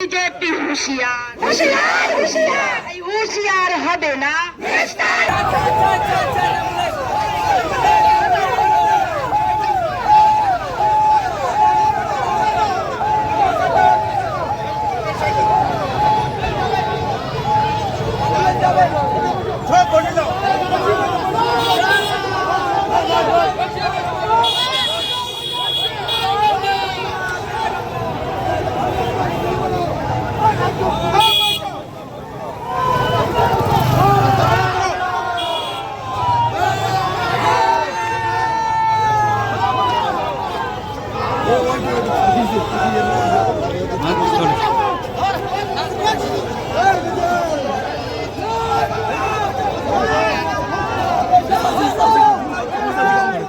BJP হুঁশিয়ার হুঁশিয়ার হুঁশিয়ার, এই হুঁশিয়ার হবে না।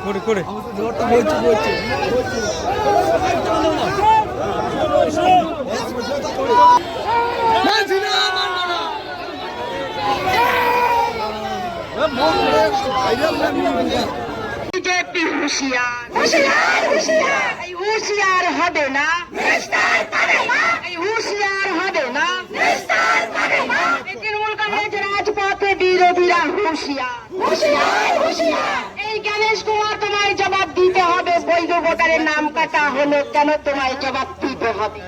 করে করে বিজেপি হুঁশিয়ার হুঁশিয়ার হুঁশিয়ার, এই হুঁশিয়ার হবে না। এই হুঁশিয়ার হবে না। এই তৃণমূল কংগ্রেস রাজপথে বিরোধীরা হুঁশিয়ার হুঁশিয়ার হুঁশিয়ার। এই গণেশ কুমার তোমায় জবাব দিতে হবে, বৈধ ভোটারের নাম কাটা হলো কেন, তোমায় জবাব দিতে হবে।